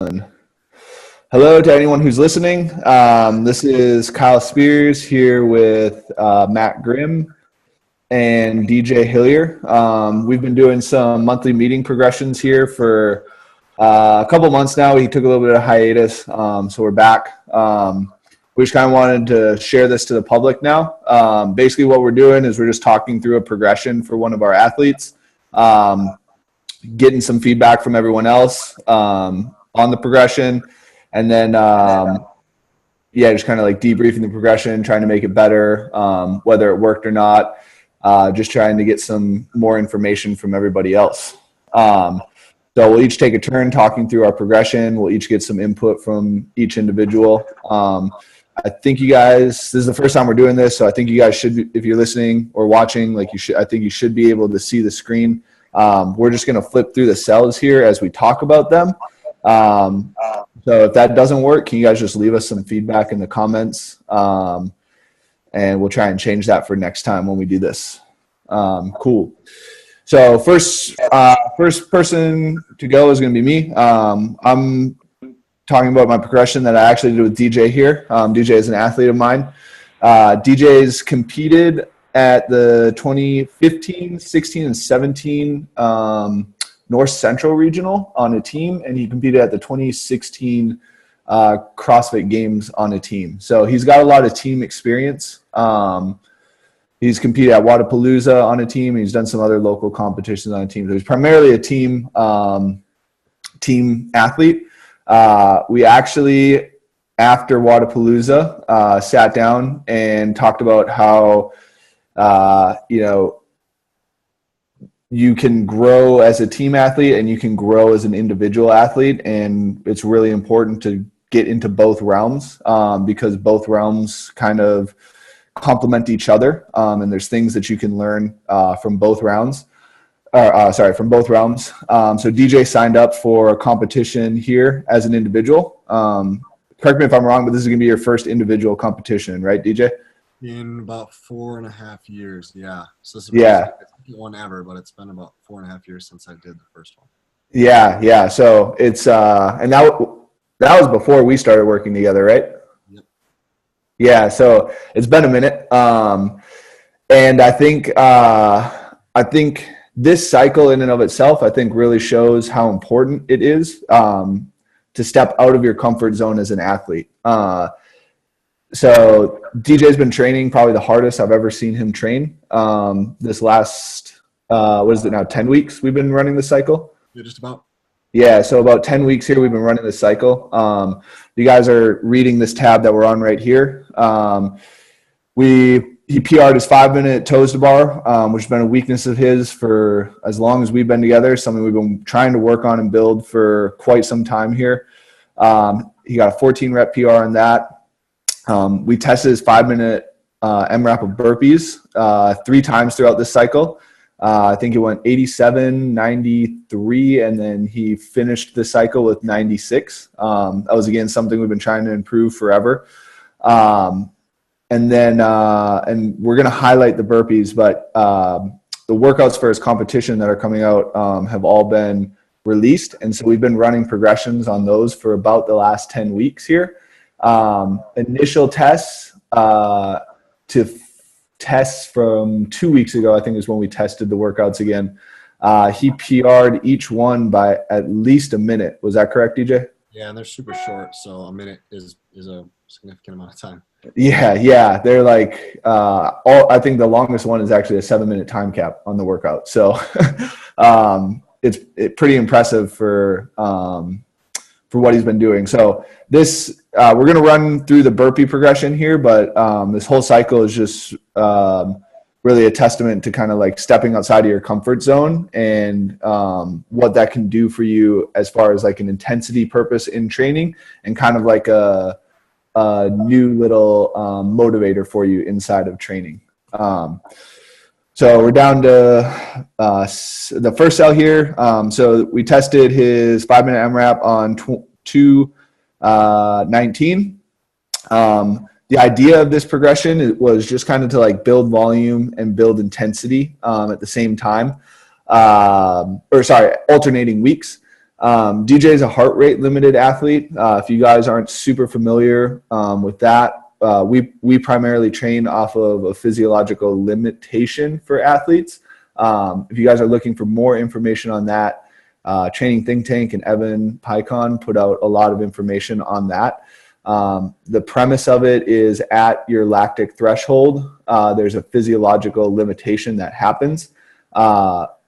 Hello to anyone who's listening. This is Kyle Spears here with Matt Grimm and DJ Hillier. We've been doing some monthly meeting progressions here for a couple months now. We took a little bit of hiatus, so we're back. We just kind of wanted to share this to the public now. Basically what we're doing is we're just talking through a progression for one of our athletes, getting some feedback from everyone else on the progression, and then just kind of like debriefing the progression, trying to make it better, whether it worked or not, just trying to get some more information from everybody else. So we'll each take a turn talking through our progression. We'll each get some input from each individual. I think you guys, this is the first time we're doing this, so I think you guys should, if you're listening or watching, I think you should be able to see the screen. We're just going to flip through the cells here as we talk about them. So if that doesn't work, can you guys just leave us some feedback in the comments? And we'll try and change that for next time when we do this. Cool. So first person to go is going to be me. I'm talking about my progression that I actually did with DJ here. DJ is an athlete of mine. DJ's competed at the 2015, 16, and 17 North Central Regional on a team, and he competed at the 2016 CrossFit Games on a team. So he's got a lot of team experience. He's competed at Wodapalooza on a team. He's done some other local competitions on a team. So he's primarily a team athlete. We actually, after Wodapalooza, sat down and talked about how you can grow as a team athlete and you can grow as an individual athlete, and it's really important to get into both realms because both realms kind of complement each other, and there's things that you can learn from both realms. So DJ signed up for a competition here as an individual. Correct me if I'm wrong, but this is going to be your first individual competition, right, DJ? In about 4.5 years, yeah. So this is one ever, but it's been about 4.5 years since I did the first one. Yeah. So it's and that was before we started working together, right? Yep. Yeah. So it's been a minute, and I think this cycle in and of itself, I think, really shows how important it is to step out of your comfort zone as an athlete. So DJ's been training probably the hardest I've ever seen him train. This last, 10 weeks we've been running the cycle? Yeah, just about. Yeah, so about 10 weeks here we've been running the cycle. You guys are reading this tab that we're on right here. He PR'd his 5-minute toes to bar, which has been a weakness of his for as long as we've been together, something we've been trying to work on and build for quite some time here. He got a 14-rep PR on that. We tested his 5-minute MRAP of burpees 3 times throughout this cycle. I think it went 87, 93, and then he finished the cycle with 96. That was, again, something we've been trying to improve forever. And we're going to highlight the burpees, but the workouts for his competition that are coming out have all been released. And so we've been running progressions on those for about the last 10 weeks here. Initial tests tests from 2 weeks ago, I think, is when we tested the workouts again. He PR'd each one by at least a minute. Was that correct, DJ? Yeah, and they're super short, so a minute is a significant amount of time. Yeah. They're like, I think the longest one is actually a 7-minute time cap on the workout. So it's pretty impressive for what he's been doing. So this, we're going to run through the burpee progression here, but this whole cycle is just really a testament to kind of like stepping outside of your comfort zone and what that can do for you as far as like an intensity purpose in training and kind of like a new little motivator for you inside of training. So we're down to the first cell here. So we tested his 5-minute MRAP on 2:19. The idea of this progression was just kind of to like build volume and build intensity at the same time, alternating weeks. DJ is a heart rate limited athlete. If you guys aren't super familiar with that, we primarily train off of a physiological limitation for athletes. If you guys are looking for more information on that, Training Think Tank and Evan Pycon put out a lot of information on that. The premise of it is at your lactic threshold, there's a physiological limitation that happens.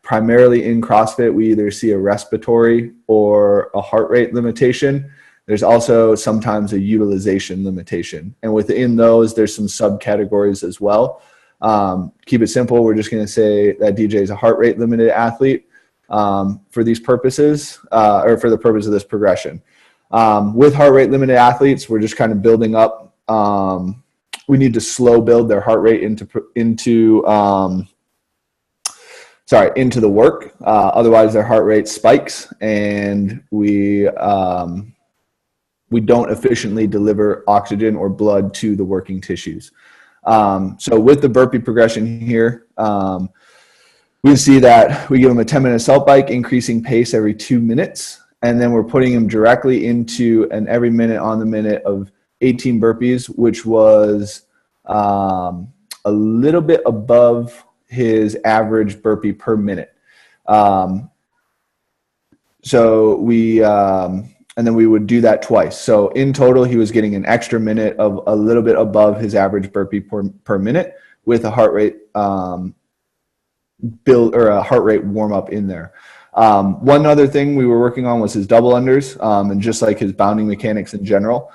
Primarily in CrossFit, we either see a respiratory or a heart rate limitation. There's also sometimes a utilization limitation. And within those, there's some subcategories as well. Keep it simple. We're just going to say that DJ is a heart rate limited athlete for these purposes, or for the purpose of this progression. With heart rate limited athletes, we're just kind of building up. We need to slow build their heart rate into the work. Otherwise, their heart rate spikes, and we don't efficiently deliver oxygen or blood to the working tissues. So with the burpee progression here, we see that we give them a 10-minute assault bike, increasing pace every 2 minutes, and then we're putting him directly into an every minute on the minute of 18 burpees, which was a little bit above his average burpee per minute. And then we would do that twice. So in total, he was getting an extra minute of a little bit above his average burpee per minute with a heart rate build or a heart rate warm up in there. One other thing we were working on was his double unders, and just like his bounding mechanics in general,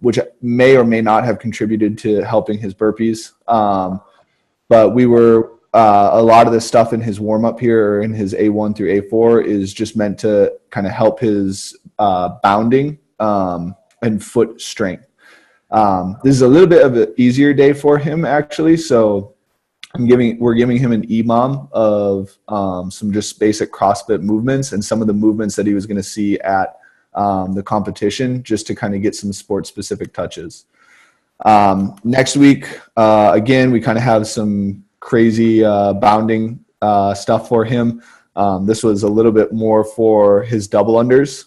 which may or may not have contributed to helping his burpees. But we were a lot of the stuff in his warm up here, or in his A1 through A4, is just meant to kind of help his bounding and foot strength. This is a little bit of an easier day for him, actually. So we're giving him an EMOM of some just basic CrossFit movements and some of the movements that he was going to see at the competition, just to kind of get some sport specific touches. Next week, again, we kind of have some crazy bounding stuff for him. This was a little bit more for his double unders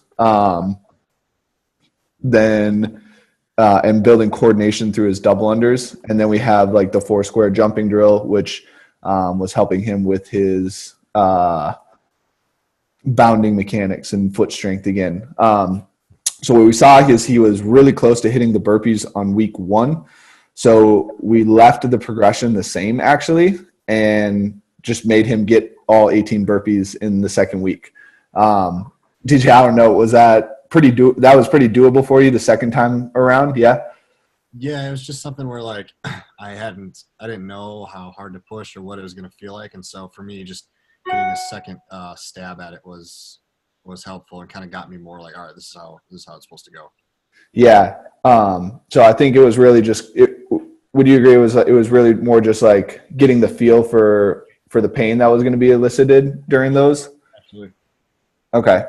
and building coordination through his double unders. And then we have like the 4 square jumping drill, which was helping him with his bounding mechanics and foot strength again. So what we saw is he was really close to hitting the burpees on week 1. So we left the progression the same, actually, and just made him get all 18 burpees in the second week. DJ, I don't know, was that that was pretty doable for you the second time around? Yeah. Yeah, it was just something where like I didn't know how hard to push or what it was going to feel like, and so for me, just getting a second stab at it was helpful and kind of got me more like, all right, this is how it's supposed to go. Yeah. So I think it was really just. Would you agree? It was really more just like getting the feel for the pain that was going to be elicited during those. Absolutely. Okay.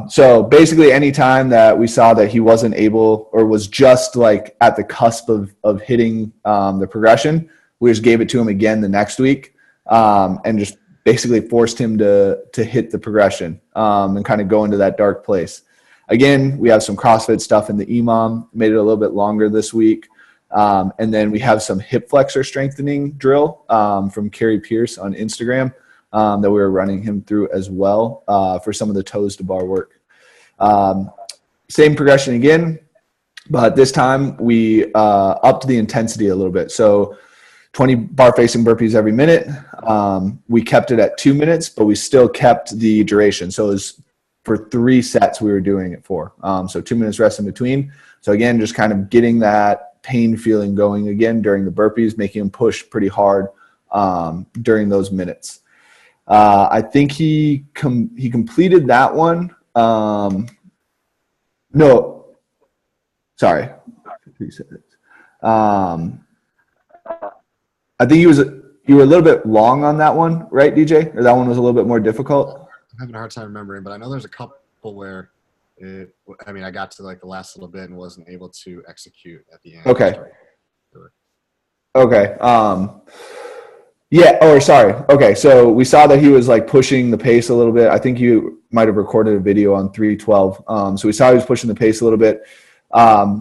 So basically, any time that we saw that he wasn't able or was just like at the cusp of hitting the progression, we just gave it to him again the next week, and just basically forced him to hit the progression and kind of go into that dark place. Again, we have some CrossFit stuff in the EMOM, made it a little bit longer this week. And then we have some hip flexor strengthening drill from Carrie Pierce on Instagram that we were running him through as well for some of the toes to bar work. Same progression again, but this time we upped the intensity a little bit. So 20 bar facing burpees every minute. We kept it at 2 minutes, but we still kept the duration. So it was for 3 sets we were doing it for. So 2 minutes rest in between. So again, just kind of getting that pain feeling going again during the burpees, making him push pretty hard during those minutes. I think he completed that one. No, sorry. 3 sets. I think you were a little bit long on that one, right, DJ? Or that one was a little bit more difficult? I'm having a hard time remembering, but I know there's a couple where I got to like the last little bit and wasn't able to execute at the end. Okay. Okay. Yeah. Oh, sorry. Okay. So we saw that he was like pushing the pace a little bit. I think you might have recorded a video on 312. So we saw he was pushing the pace a little bit.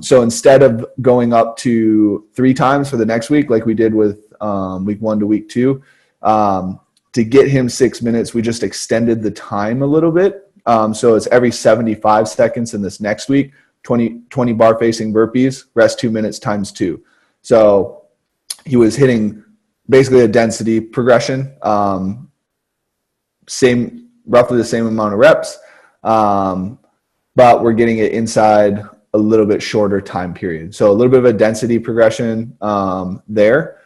So instead of going up to 3 times for the next week, like we did with week 1 to week 2, to get him 6 minutes, we just extended the time a little bit. So it's every 75 seconds in this next week, 20 bar facing burpees, rest 2 minutes times 2. So he was hitting basically a density progression, roughly the same amount of reps, but we're getting it inside a little bit shorter time period. So a little bit of a density progression there.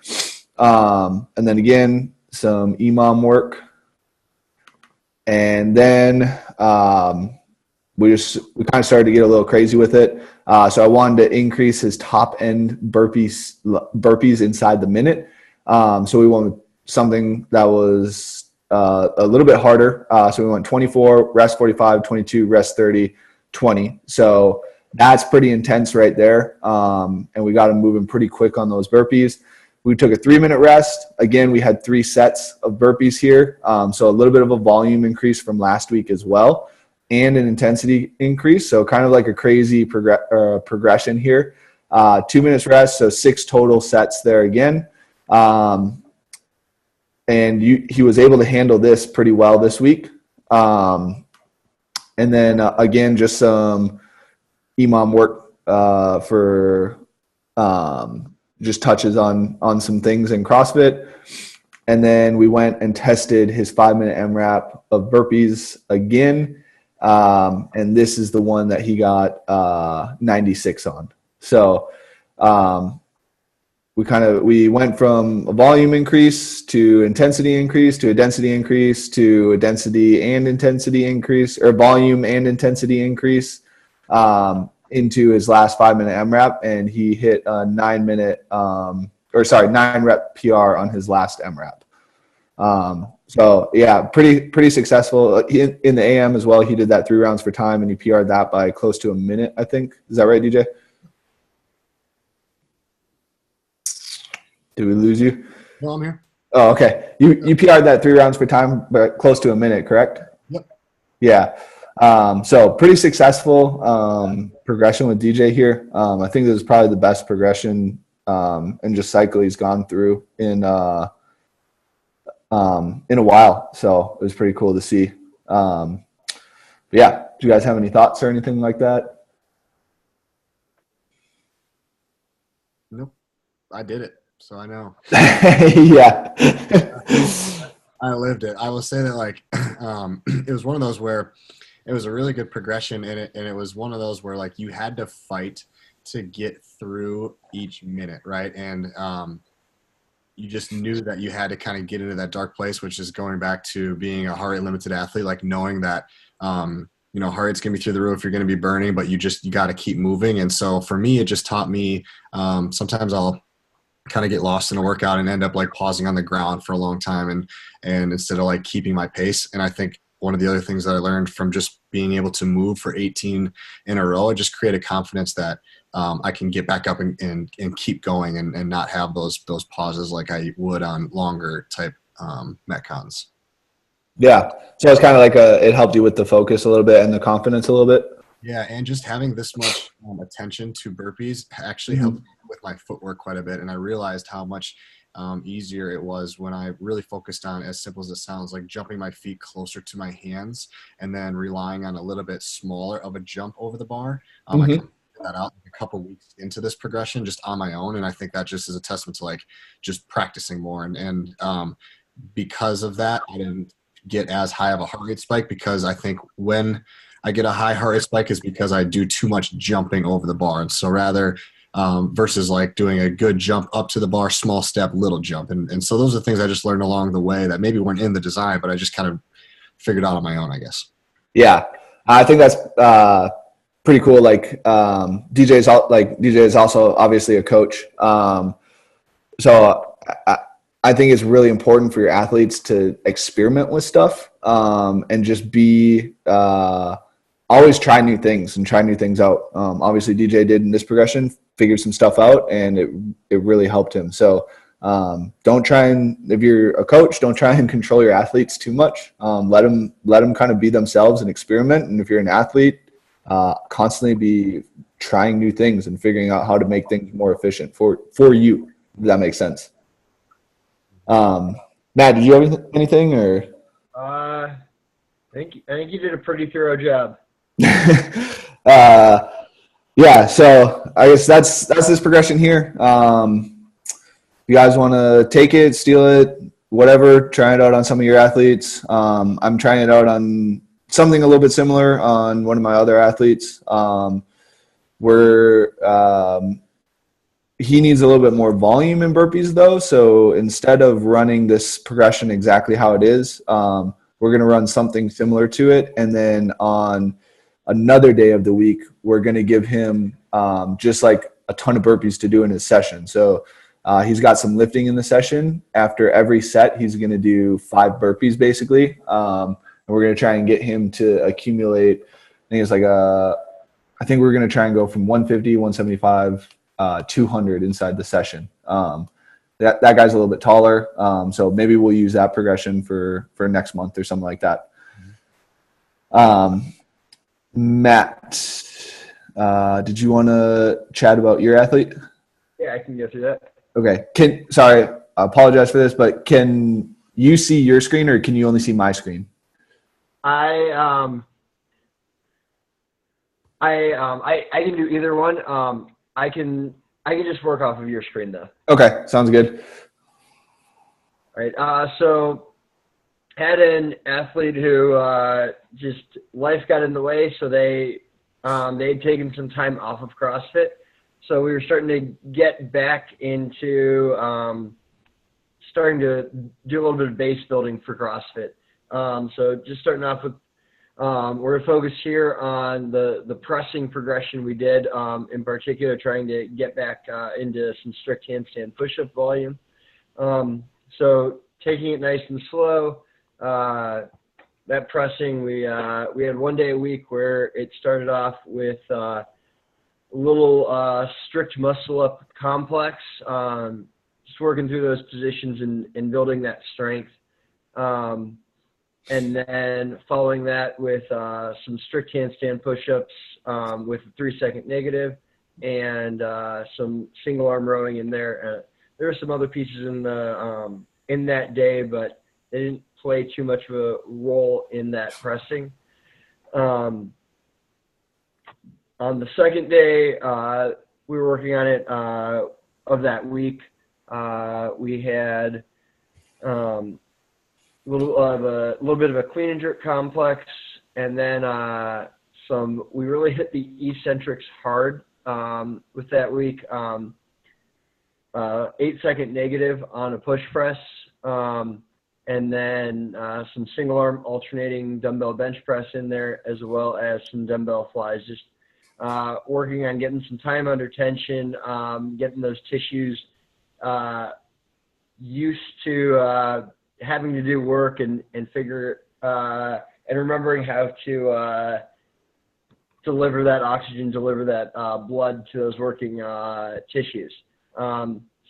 And then again, some EMOM work. And then we kind of started to get a little crazy with it. So I wanted to increase his top end burpees inside the minute. So we went with something that was a little bit harder. So we went 24, rest 45, 22, rest 30, 20. So that's pretty intense right there. And we got him moving pretty quick on those burpees. We took a 3-minute rest. Again, we had 3 sets of burpees here. So a little bit of a volume increase from last week as well, and an intensity increase. So kind of like a crazy progression here. 2 minutes rest, so 6 total sets there again. And he was able to handle this pretty well this week. And then again, just some EMOM work for just touches on some things in CrossFit. And then we went and tested his 5-minute MRAP of burpees again. And this is the one that he got 96 on. So we went from a volume increase to intensity increase to a density increase to a density and intensity increase, or volume and intensity increase, into his last 5-minute MRAP, and he hit a 9 rep PR on his last MRAP. So yeah, pretty successful in the AM as well. He did that 3 rounds for time, and he PR'd that by close to a minute, I think. Is that right, DJ? Did we lose you? No, I'm here. Oh, okay. You PR'd that 3 rounds for time, but close to a minute, correct? Yep. Yeah. So pretty successful progression with DJ here. I think this is probably the best progression and just cycle he's gone through in a while. So it was pretty cool to see. Yeah. Do you guys have any thoughts or anything like that? Nope. I did it, so I know. Yeah. I lived it. I will say that it was one of those where it was a really good progression in it, and it was one of those where you had to fight to get through each minute, right? And you just knew that you had to kind of get into that dark place, which is going back to being a heart rate limited athlete, knowing that heart rate's gonna be through the roof, you're gonna be burning, but you got to keep moving. And so for me, it just taught me sometimes I'll kind of get lost in a workout and end up pausing on the ground for a long time and instead of keeping my pace. And I think one of the other things that I learned from just being able to move for 18 in a row, it just created confidence that I can get back up and keep going and not have those pauses like I would on longer type Metcons. Yeah. So it's kind of it helped you with the focus a little bit and the confidence a little bit. Yeah, and just having this much attention to burpees actually helped with my footwork quite a bit, and I realized how much easier it was when I really focused on, as simple as it sounds, jumping my feet closer to my hands and then relying on a little bit smaller of a jump over the bar. I kind of figured that out a couple weeks into this progression just on my own, and I think that just is a testament to just practicing more. And because of that, I didn't get as high of a heart rate spike, because I think when I get a high heart rate spike is because I do too much jumping over the bar. And so rather versus doing a good jump up to the bar, small step, little jump. And so those are things I just learned along the way that maybe weren't in the design, but I just kind of figured out on my own, I guess. Yeah. I think that's pretty cool. DJ is also obviously a coach. So I think it's really important for your athletes to experiment with stuff and just be always try new things and try new things out. Obviously, DJ did in this progression, figured some stuff out, and it really helped him. So Don't try and, if you're a coach, don't try and control your athletes too much. Let them kind of be themselves and experiment. And if you're an athlete, constantly be trying new things and figuring out how to make things more efficient for you, if that makes sense. Matt, did you have anything or? I think you did a pretty thorough job. Yeah, so I guess that's this progression here. You guys want to take it, steal it, whatever, try it out on some of your athletes. I'm trying it out on something a little bit similar on one of my other athletes. He needs a little bit more volume in burpees though. So instead of running this progression exactly how it is, we're going to run something similar to it. And then on another day of the week, we're going to give him just like a ton of burpees to do in his session. So he's got some lifting in the session. After every set, he's going to do 5 burpees basically. And we're going to try and get him to accumulate, I think we're going to try and go from 150, 175, 200 inside the session. That guy's a little bit taller. So maybe we'll use that progression for next month or something like that. Matt, did you want to chat about your athlete? Yeah, I can go through that. Okay. Sorry, I apologize for this, but can you see your screen or can you only see my screen? I can do either one. I can just work off of your screen though. Okay, sounds good. All right. So had an athlete who just life got in the way, so they'd taken some time off of CrossFit. So we were starting to get back into starting to do a little bit of base building for CrossFit. So just starting off with, we're going to focus here on the pressing progression we did, in particular trying to get back into some strict handstand push-up volume. So taking it nice and slow, that pressing, we had one day a week where it started off with a little strict muscle-up complex, just working through those positions and building that strength. And then following that with some strict handstand push-ups with a 3-second negative and some single arm rowing in there. There are some other pieces in the in that day, but they didn't play too much of a role in that pressing. On the second day, we were working on it of that week. We had a little bit of a clean and jerk complex, and then we really hit the eccentrics hard with that week. 8-second negative on a push press, and then some single arm alternating dumbbell bench press in there, as well as some dumbbell flies. Just working on getting some time under tension, getting those tissues used to having to do work and figure and remembering how to deliver that oxygen, deliver that blood to those working tissues.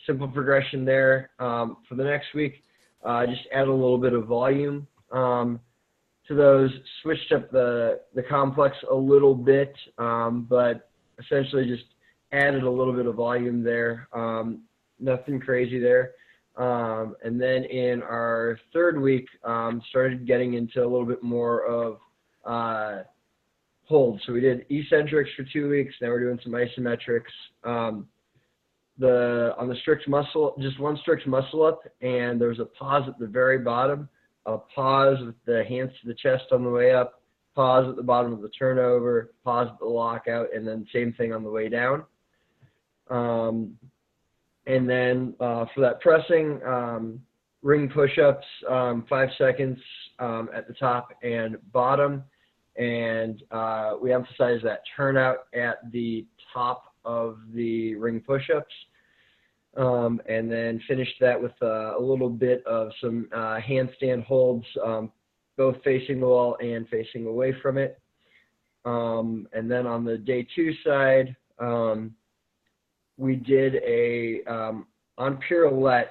Simple progression there. For the next week, just add a little bit of volume to those. Switched up the complex a little bit, but essentially just added a little bit of volume there. Nothing crazy there. And then in our third week, started getting into a little bit more of hold. So we did eccentrics for 2 weeks. Now we're doing some isometrics. On the strict muscle, just one strict muscle up, and there's a pause at the very bottom, a pause with the hands to the chest on the way up, pause at the bottom of the turnover, pause at the lockout, and then same thing on the way down. And then for that pressing, ring push-ups, 5 seconds at the top and bottom. And we emphasize that turnout at the top of the ring push-ups. And then finished that with a little bit of some handstand holds, both facing the wall and facing away from it. And then on the day 2 side, we did a on pirouettes,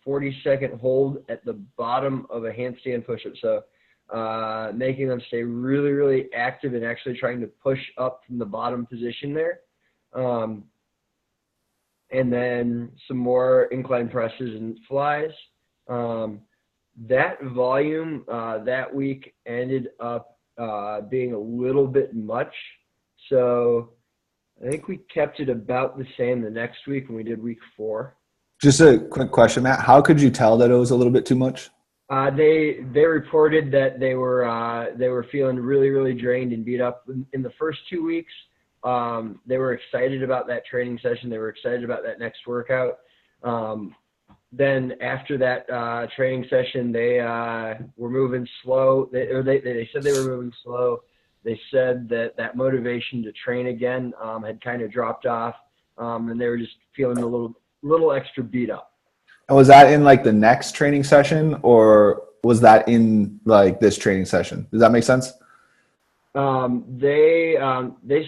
40-second hold at the bottom of a handstand push-up. So making them stay really, really active and actually trying to push up from the bottom position there. And then some more incline presses and flies. That volume that week ended up being a little bit much. So I think we kept it about the same the next week when we did week 4. Just a quick question, Matt. How could you tell that it was a little bit too much? They reported that they were feeling really, really drained and beat up in the first 2 weeks. They were excited about that training session. They were excited about that next workout. Then after that training session, they were moving slow. They said they were moving slow. They said that motivation to train again had kind of dropped off, and they were just feeling a little extra beat up. And was that in like the next training session, or was that in like this training session? Does that make sense? They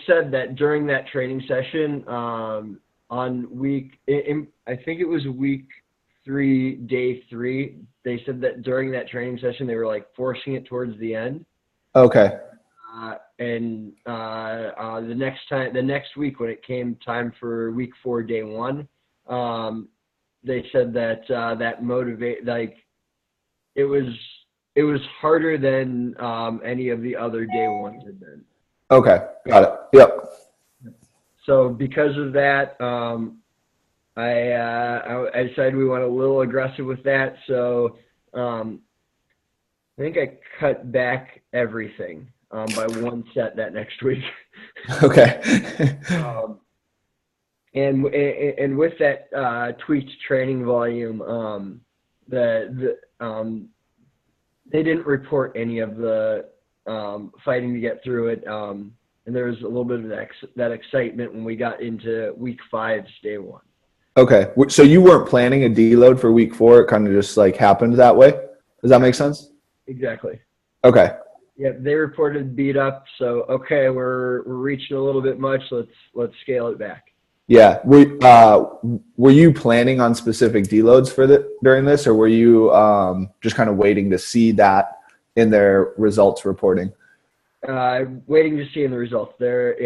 said that during that training session, on I think it was week 3, day 3, they said that during that training session, they were like forcing it towards the end. Okay. And the next week when it came time for week 4, day 1, they said that that motivate, like it was harder than any of the other day 1s had been. Okay. Got it. Yep. So because of that, I decided we went a little aggressive with that. So I think I cut back everything by 1 set that next week. Okay. And with that tweaked training volume, they didn't report any of the fighting to get through it. And there was a little bit of that excitement when we got into week 5's day 1. Okay. So you weren't planning a deload for week 4. It kind of just like happened that way. Does that make sense? Exactly. Okay. Yeah, they reported beat up. So okay, we're reaching a little bit much. Let's scale it back. Yeah. Were you planning on specific deloads for during this, or were you just kind of waiting to see that in their results reporting? Waiting to see in the results. There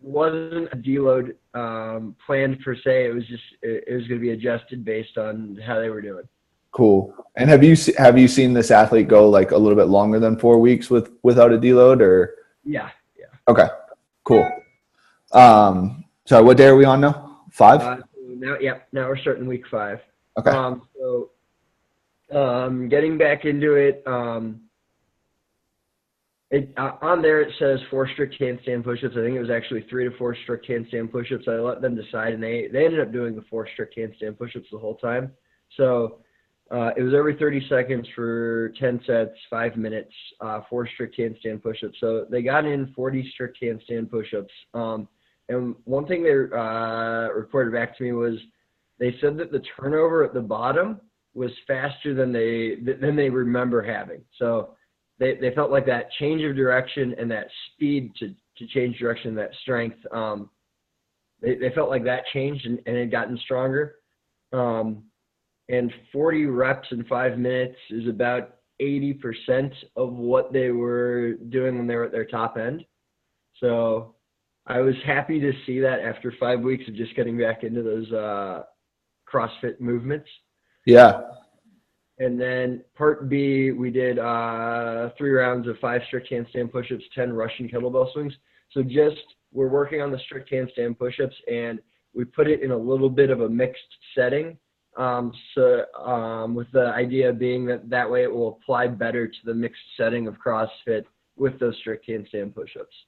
wasn't a deload planned per se. It was going to be adjusted based on how they were doing. Cool. And have you seen this athlete go like a little bit longer than 4 weeks without a deload, or? Yeah. Okay. Cool. So what day are we on now? 5? Now we're starting week 5. Okay. Getting back into it. On there it says 4 strict handstand push-ups. I think it was actually 3 to 4 strict handstand push-ups. I let them decide, and they ended up doing the 4 strict handstand push-ups the whole time. So it was every 30 seconds for 10 sets, 5 minutes, 4 strict handstand push-ups. So they got in 40 strict handstand push-ups. And one thing they reported back to me was they said that the turnover at the bottom was faster than they remember having. So they felt like that change of direction and that speed to change direction and that strength, they felt like that changed and it had gotten stronger. And 40 reps in 5 minutes is about 80% of what they were doing when they were at their top end. So I was happy to see that after 5 weeks of just getting back into those CrossFit movements. Yeah. And then part B, we did 3 rounds of 5 strict handstand push-ups, 10 Russian kettlebell swings. So we're working on the strict handstand push-ups, and we put it in a little bit of a mixed setting. With the idea being that way it will apply better to the mixed setting of CrossFit with those strict handstand push-ups.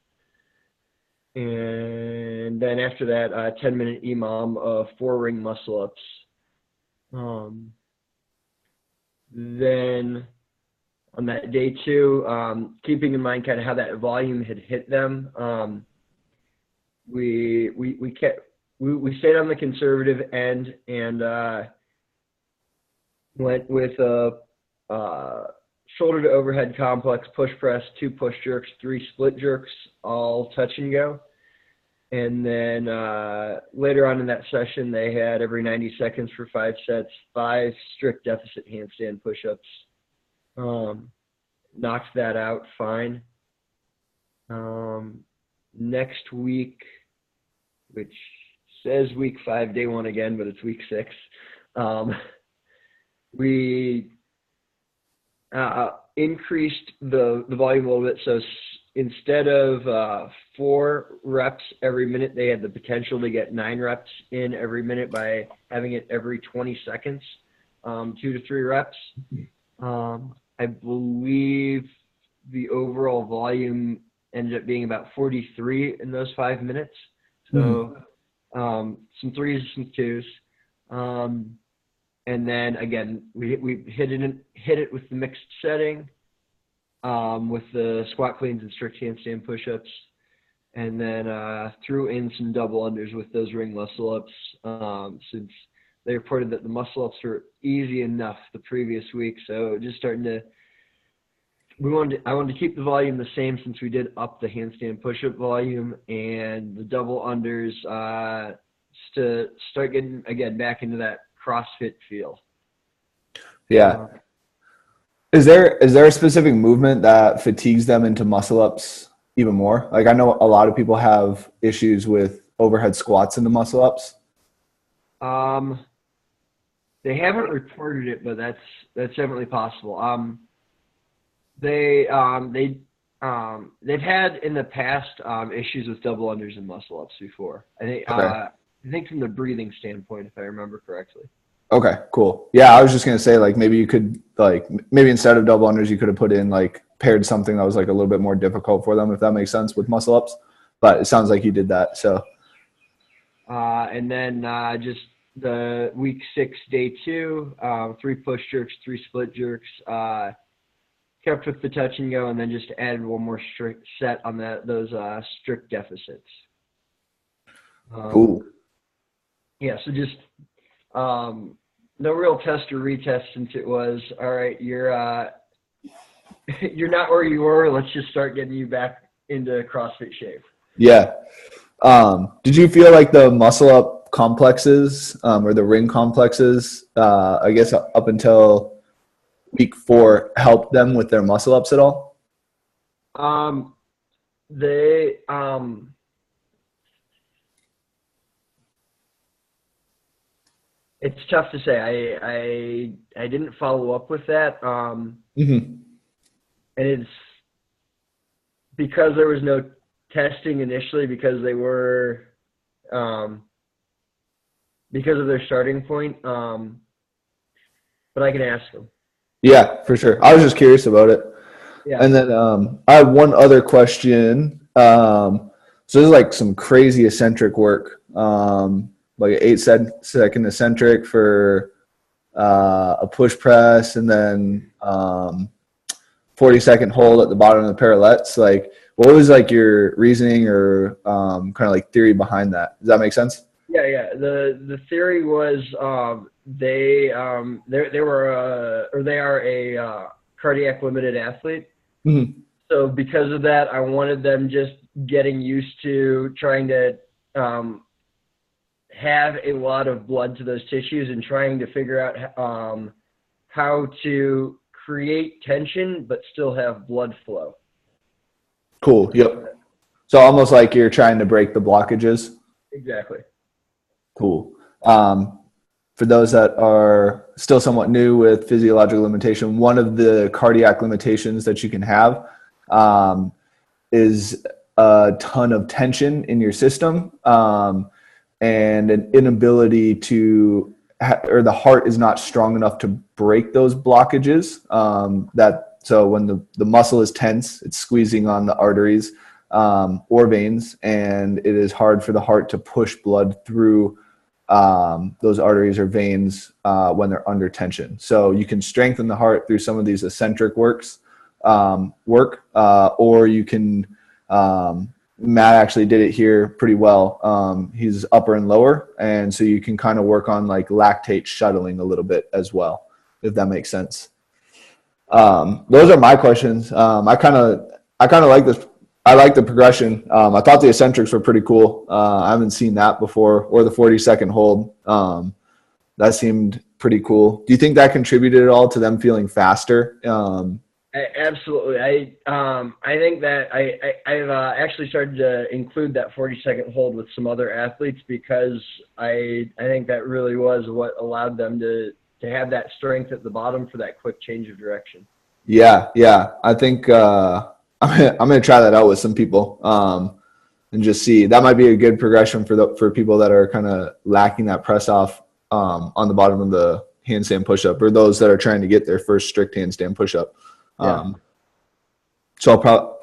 And then after that, 10-minute EMOM of 4 ring muscle-ups. Then on that day 2, keeping in mind kind of how that volume had hit them, we stayed on the conservative end and went with a shoulder to overhead complex push press, 2 push jerks, 3 split jerks, all touch and go. And then later on in that session, they had every 90 seconds for 5 sets, 5 strict deficit handstand push-ups. Knocked that out fine. Next week, which says week 5, day 1 again, but it's week 6. We increased the volume a little bit. So instead of 4 reps every minute, they had the potential to get 9 reps in every minute by having it every 20 seconds, 2 to 3 reps. I believe the overall volume ended up being about 43 in those 5 minutes. So some 3s, some 2s. And then again, we hit it with the mixed setting, with the squat cleans and strict handstand push-ups, and then threw in some double unders with those ring muscle ups, since they reported that the muscle ups were easy enough the previous week. So just starting to, I wanted to keep the volume the same since we did up the handstand push-up volume, and the double unders to start getting again back into that CrossFit feel. Yeah. Is there a specific movement that fatigues them into muscle ups even more? Like, I know a lot of people have issues with overhead squats into muscle ups. They haven't reported it, but that's definitely possible. They've had in the past issues with double unders and muscle ups before. I think from the breathing standpoint, if I remember correctly. Okay, cool. Yeah, I was just gonna say, like, maybe you could, like, maybe instead of double unders, you could have put in, like, paired something that was like a little bit more difficult for them, if that makes sense, with muscle ups. But it sounds like you did that. So. And then just the week 6, day 2, 3 push jerks, 3 split jerks. Kept with the touch and go, and then just added one more strict set on those strict deficits. Cool. Yeah, so just no real test or retest, since it was, all right, you're not where you were. Let's just start getting you back into CrossFit shape. Yeah. Did you feel like the muscle up complexes or the ring complexes, I guess up until week 4, helped them with their muscle ups at all? It's tough to say. I didn't follow up with that. And it's because there was no testing initially, because they were because of their starting point. But I can ask them. Yeah, for sure. I was just curious about it. Yeah. And then I have one other question. So this is like some crazy eccentric work. Like an 8-second eccentric for a push press, and then 40-second hold at the bottom of the parallettes. Like, what was like your reasoning or kind of like theory behind that? Does that make sense? Yeah. The theory was they are a cardiac limited athlete. Mm-hmm. So because of that, I wanted them just getting used to trying to have a lot of blood to those tissues and trying to figure out how to create tension but still have blood flow. Cool. Yep. So almost like you're trying to break the blockages. Exactly. Cool. For those that are still somewhat new with physiological limitation, one of the cardiac limitations that you can have is a ton of tension in your system. And an inability to, or the heart is not strong enough to break those blockages. So when the muscle is tense, it's squeezing on the arteries or veins, and it is hard for the heart to push blood through those arteries or veins when they're under tension. So you can strengthen the heart through some of these eccentric work, or you can. Matt actually did it here pretty well. He's upper and lower, and so you can kind of work on like lactate shuttling a little bit as well, if that makes sense. Those are my questions. I kind of like this I like the progression. I thought the eccentrics were pretty cool. I haven't seen that before, or the 40-second hold. That seemed pretty cool. Do you think that contributed at all to them feeling faster? Absolutely. I think that I've actually started to include that 40-second hold with some other athletes because I think that really was what allowed them to have that strength at the bottom for that quick change of direction. Yeah. I think I'm gonna try that out with some people and just see. That might be a good progression for people that are kind of lacking that press off on the bottom of the handstand push-up, or those that are trying to get their first strict handstand push-up. Yeah. So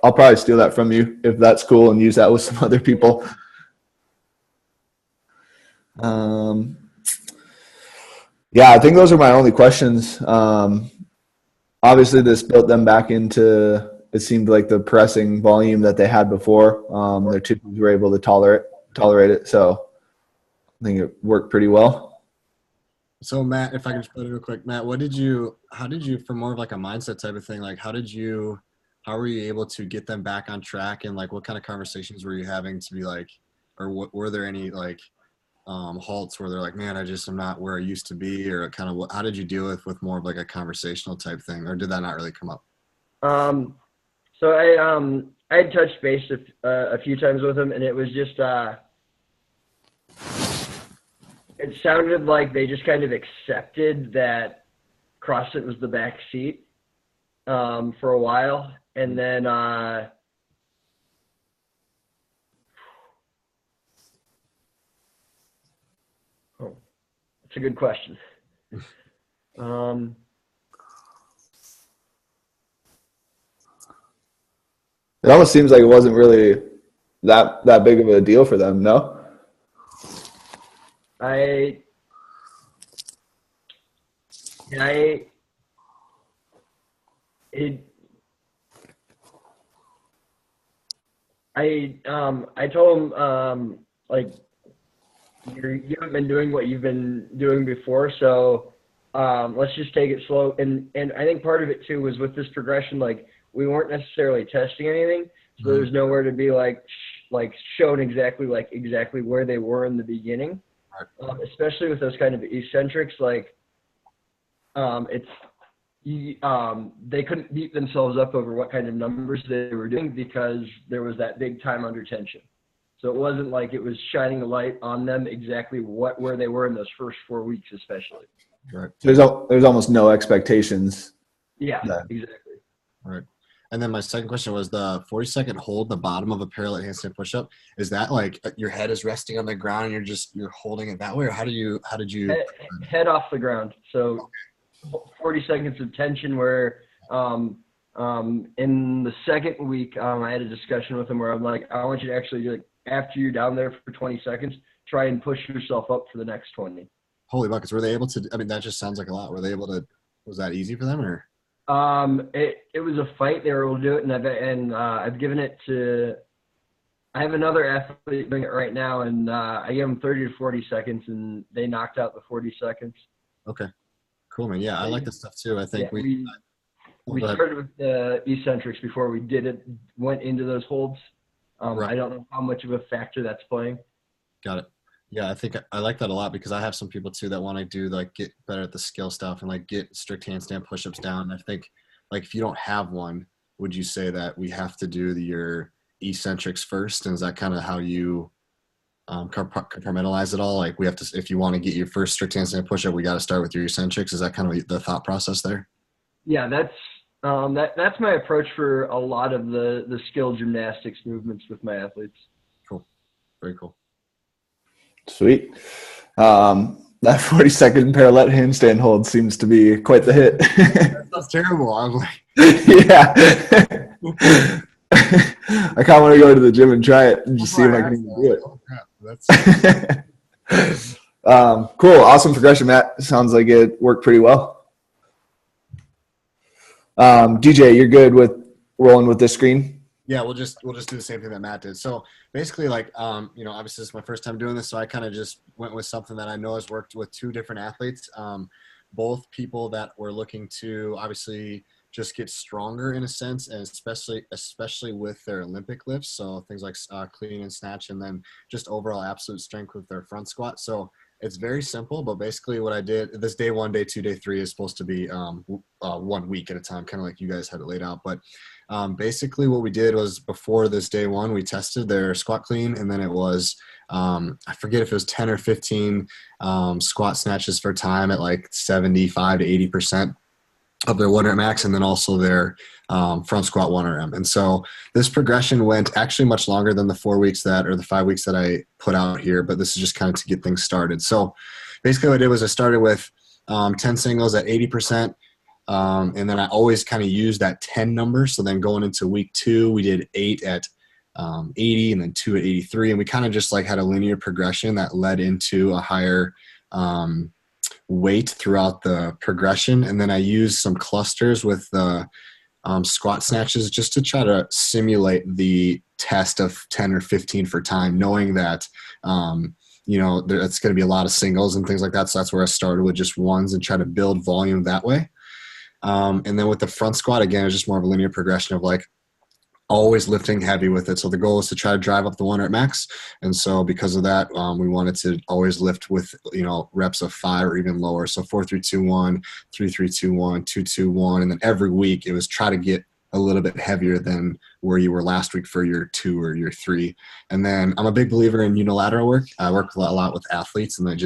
I'll probably steal that from you if that's cool and use that with some other people. Yeah, I think those are my only questions. Obviously, this built them back into, it seemed like, the pressing volume that they had before. Their tissues were able to tolerate it, so I think it worked pretty well. So Matt, if I can just put it real quick, Matt, how did you, for more of like a mindset type of thing, like how were you able to get them back on track, and like what kind of conversations were you having to be like, or were there any like halts where they're like, man, I'm not where I used to be, or kind of how did you deal with more of like a conversational type thing, or did that not really come up? So I had touched base a few times with them, and it was just it sounded like they just kind of accepted that CrossFit was the back seat for a while, and then it's a good question. It almost seems like it wasn't really that big of a deal for them, no? I told him like you haven't been doing what you've been doing before, so let's just take it slow. And I think part of it too was with this progression, like we weren't necessarily testing anything, so there's nowhere to be like shown exactly where they were in the beginning. Especially with those kind of eccentrics, like they couldn't beat themselves up over what kind of numbers they were doing because there was that big time under tension. So it wasn't like it was shining a light on them exactly where they were in those first 4 weeks, especially. Right. There's almost no expectations. Yeah, exactly. Right. And then my second question was the 40-second hold, the bottom of a parallel handstand push-up. Is that like your head is resting on the ground and you're holding it that way, or how did you? Head off the ground. So 40 seconds of tension where in the second week I had a discussion with him where I'm like, I want you to actually do, like, after you're down there for 20 seconds, try and push yourself up for the next 20. Holy buckets. Were they able to, I mean, that just sounds like a lot. Were they able to, was that easy for them, or? It was a fight. They were able to do it, and I've given it to. I have another athlete doing it right now, and I gave them 30 to 40 seconds, and they knocked out the 40 seconds. Okay, cool, man. Yeah, I like this stuff too. I think we started with the eccentrics before we went into those holds. Right. I don't know how much of a factor that's playing. Got it. Yeah, I think I like that a lot because I have some people too that want to do like get better at the skill stuff and like get strict handstand push-ups down. I think like if you don't have one, would you say that we have to do your eccentrics first? And is that kind of how you compartmentalize it all? Like we have to, if you want to get your first strict handstand push-up, we got to start with your eccentrics. Is that kind of the thought process there? Yeah, that's my approach for a lot of the skill gymnastics movements with my athletes. Cool. Very cool. Sweet. That 40-second parallel handstand hold seems to be quite the hit. That's terrible. I'm like, yeah. I kind of want to go to the gym and try it and just see if I can even do it. Oh, crap. That's cool. Awesome progression, Matt. Sounds like it worked pretty well. DJ, you're good with rolling with this screen? Yeah, we'll just do the same thing that Matt did. So basically, like, obviously this is my first time doing this, so I kind of just went with something that I know has worked with two different athletes, both people that were looking to obviously just get stronger in a sense, and especially with their Olympic lifts. So things like clean and snatch, and then just overall absolute strength with their front squat. So it's very simple, but basically what I did, this day 1, day 2, day 3 is supposed to be 1 week at a time, kind of like you guys had it laid out. But basically what we did was before this day 1, we tested their squat clean, and then it was, I forget if it was 10 or 15 squat snatches for time at like 75 to 80% of their 1 rep max, and then also their front squat 1 RM. And so this progression went actually much longer than the 4 weeks or the 5 weeks that I put out here, but this is just kind of to get things started. So basically what I did was I started with 10 singles at 80%. And then I always kind of used that 10 number. So then going into week 2, we did 8 at 80 and then 2 at 83. And we kind of just like had a linear progression that led into a higher weight throughout the progression. And then I used some clusters with the squat snatches just to try to simulate the test of 10 or 15 for time, knowing that, it's going to be a lot of singles and things like that. So that's where I started with just ones and try to build volume that way. And then with the front squat, again, it's just more of a linear progression of like always lifting heavy with it. So the goal is to try to drive up the 1 rep max. And so because of that, we wanted to always lift with, reps of 5 or even lower. So 4, 3, 2, 1, 3, 3, 2, 1, 2, 2, 1. And then every week it was try to get a little bit heavier than where you were last week for your 2 or your 3. And then I'm a big believer in unilateral work. I work a lot with athletes, and I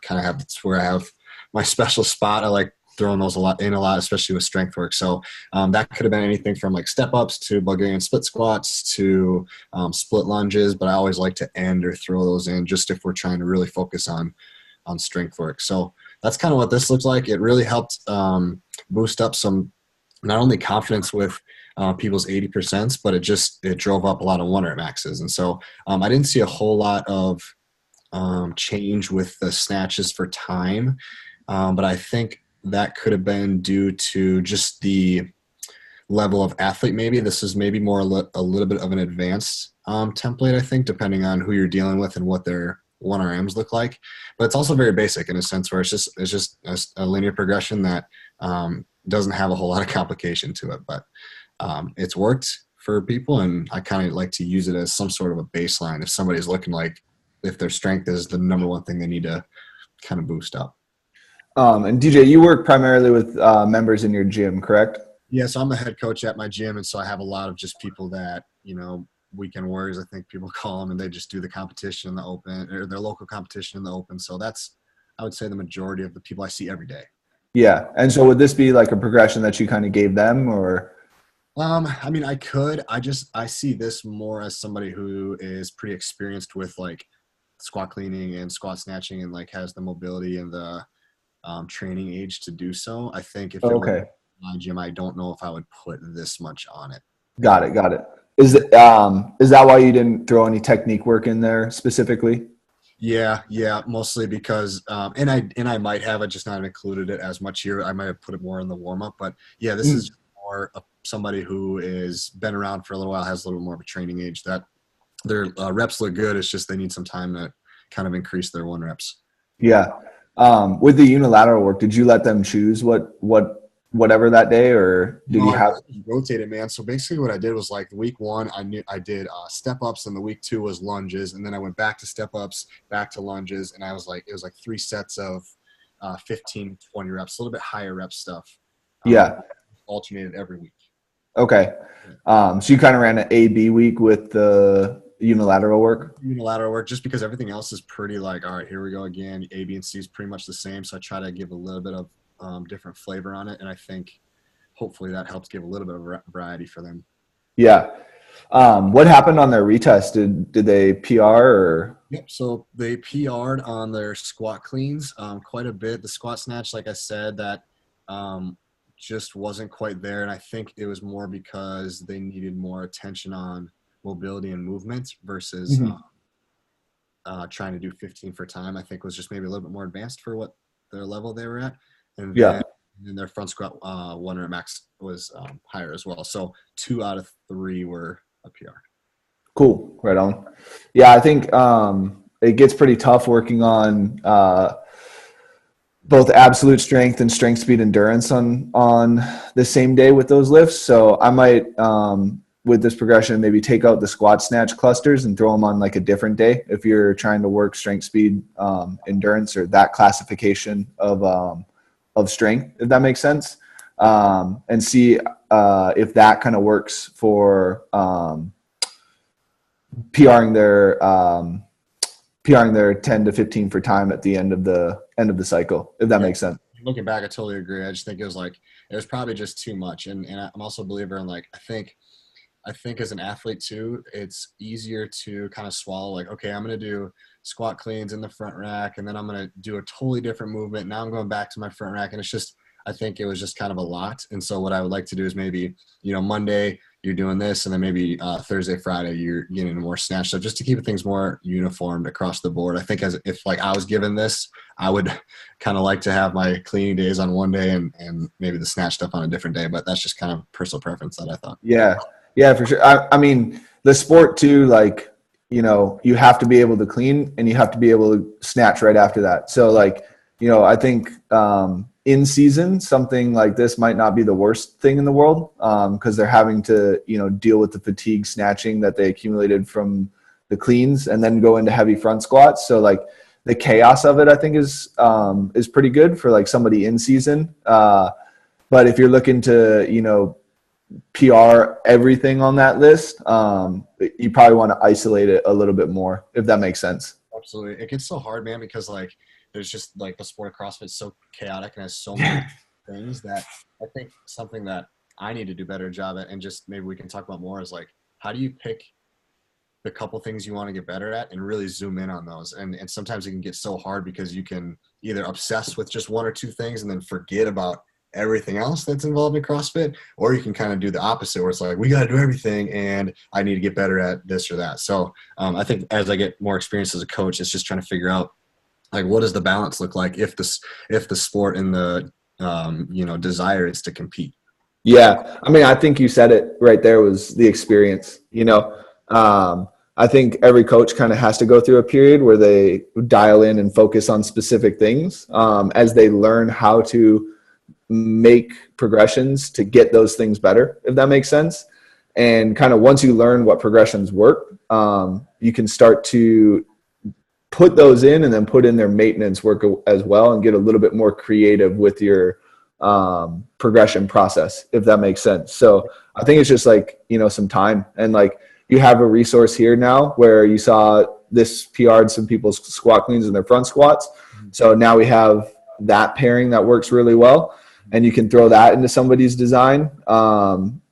kind of have, that's where I have my special spot. I like throwing those a lot, especially with strength work. So that could have been anything from like step ups to Bulgarian split squats to split lunges, but I always like to end or throw those in just if we're trying to really focus on strength work. So that's kind of what this looks like. It really helped boost up some, not only confidence with people's 80%, but it drove up a lot of 1 rep maxes. And so I didn't see a whole lot of change with the snatches for time, but I think that could have been due to just the level of athlete. Maybe this is maybe more a little bit of an advanced template, I think, depending on who you're dealing with and what their 1 RMs look like. But it's also very basic in a sense where it's just a linear progression that doesn't have a whole lot of complication to it. But it's worked for people, and I kind of like to use it as some sort of a baseline if somebody's looking like if their strength is the number one thing they need to kind of boost up. And DJ, you work primarily with members in your gym, correct? Yeah, so I'm the head coach at my gym, and so I have a lot of just people that, weekend warriors, I think people call them, and they just do the competition in the open, or their local competition in the open. So that's, I would say, the majority of the people I see every day. Yeah. And so would this be like a progression that you kind of gave them, or? I mean, I could. I see this more as somebody who is pretty experienced with like squat cleaning and squat snatching, and like has the mobility and the training age to do so. I think if it was my gym, I don't know if I would put this much on it. Got it. Is that why you didn't throw any technique work in there specifically? Yeah, mostly because and I might have just not included it as much here. I might have put it more in the warm up, but yeah, this is more somebody who is been around for a little while, has a little more of a training age. That their reps look good. It's just they need some time to kind of increase their 1 reps. Yeah. With the unilateral work, did you let them choose whatever that day, or did you have rotated, man? So basically what I did was like week 1, I did step ups, and the week 2 was lunges. And then I went back to step ups, back to lunges. And it was like 3 sets of 15, 20 reps, a little bit higher rep stuff. Alternated every week. Okay. So you kind of ran an A-B week with the unilateral work? Unilateral work, just because everything else is pretty like, all right, here we go again. A, B, and C is pretty much the same. So I try to give a little bit of different flavor on it. And I think hopefully that helps give a little bit of variety for them. Yeah. What happened on their retest? Did they PR or? Yep. So they PR'd on their squat cleans quite a bit. The squat snatch, like I said, that just wasn't quite there. And I think it was more because they needed more attention on mobility and movement versus trying to do 15 for time. I think was just maybe a little bit more advanced for what their level they were at. And then their front squat 1 rep max was higher as well. So 2 out of 3 were a PR. Cool. Right on. Yeah, I think it gets pretty tough working on both absolute strength and strength, speed, endurance on the same day with those lifts. So I might, with this progression, maybe take out the squat snatch clusters and throw them on like a different day if you're trying to work strength, speed, endurance, or that classification of strength, if that makes sense, and see if that kind of works for PRing their 10 to 15 for time at the end of the cycle, if that makes sense. Looking back, I totally agree. I just think it was probably just too much. And I'm also a believer in like, I think as an athlete too, it's easier to kind of swallow like, okay, I'm going to do squat cleans in the front rack, and then I'm going to do a totally different movement. Now I'm going back to my front rack, and it's just, I think it was just kind of a lot. And so what I would like to do is maybe, Monday you're doing this, and then maybe Thursday, Friday, you're getting more snatch stuff, just to keep things more uniformed across the board. I think if like I was given this, I would kind of like to have my cleaning days on one day and maybe the snatch stuff on a different day, but that's just kind of personal preference that I thought. Yeah, for sure. I mean, the sport too, like, you have to be able to clean and you have to be able to snatch right after that. So like, I think in season, something like this might not be the worst thing in the world, because they're having to, deal with the fatigue snatching that they accumulated from the cleans and then go into heavy front squats. So like the chaos of it, I think is pretty good for like somebody in season. But if you're looking to, PR everything on that list, you probably want to isolate it a little bit more, if that makes sense. Absolutely. It gets so hard, man, because like there's just like the sport of CrossFit is so chaotic and has so many things that I think something that I need to do a better job at, and just maybe we can talk about more, is like, how do you pick the couple things you want to get better at and really zoom in on those? And sometimes it can get so hard because you can either obsess with just one or two things and then forget about everything else that's involved in CrossFit, or you can kind of do the opposite where it's like, we got to do everything and I need to get better at this or that. So I think as I get more experience as a coach, it's just trying to figure out like, what does the balance look like if the sport and the desire is to compete. Yeah, I mean, I think you said it right there, was the experience. I think every coach kind of has to go through a period where they dial in and focus on specific things as they learn how to make progressions to get those things better, if that makes sense. And kind of once you learn what progressions work, you can start to put those in and then put in their maintenance work as well, and get a little bit more creative with your progression process, if that makes sense. So I think it's just like, some time, and like you have a resource here now where you saw this PR'd some people's squat cleans in their front squats. So now we have that pairing that works really well, and you can throw that into somebody's design.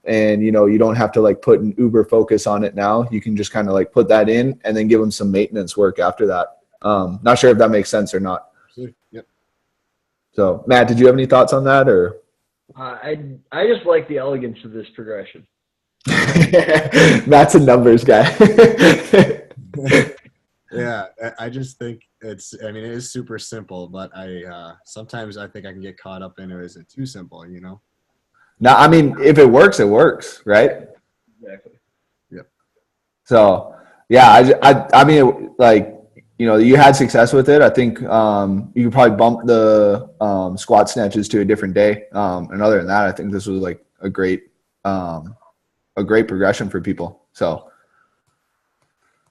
And, you don't have to like put an uber focus on it now. You can just kind of like put that in and then give them some maintenance work after that. Not sure if that makes sense or not. Yep. So Matt, did you have any thoughts on that, or? I just like the elegance of this progression. Matt's a numbers guy. Yeah, I just think it is super simple, but sometimes I think I can get caught up in it. Is it too simple, No, I mean, if it works, right? Exactly. Yep. So, yeah, I mean, like, you had success with it. I think you could probably bump the squat snatches to a different day. And other than that, I think this was like a great progression for people. So,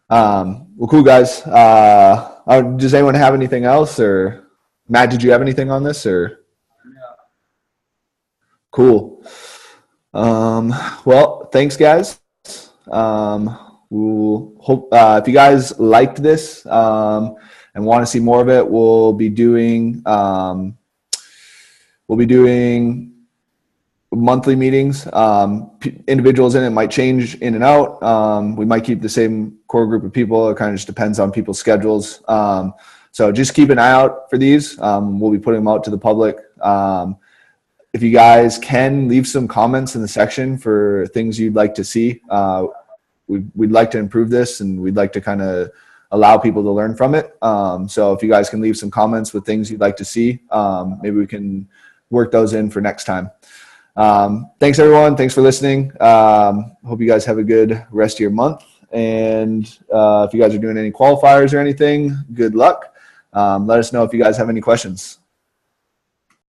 well, cool, guys. Does anyone have anything else, or Matt, did you have anything on this, or? Cool. Well, thanks, guys. We'll hope if you guys liked this and want to see more of it, we'll be doing monthly meetings. Individuals in it might change in and out. We might keep the same core group of people. It kind of just depends on people's schedules. So just keep an eye out for these. We'll be putting them out to the public. If you guys can, leave some comments in the section for things you'd like to see. We'd like to improve this, and we'd like to kind of allow people to learn from it. So if you guys can leave some comments with things you'd like to see, maybe we can work those in for next time. Thanks, everyone. Thanks for listening. Hope you guys have a good rest of your month. And if you guys are doing any qualifiers or anything, good luck. Let us know if you guys have any questions.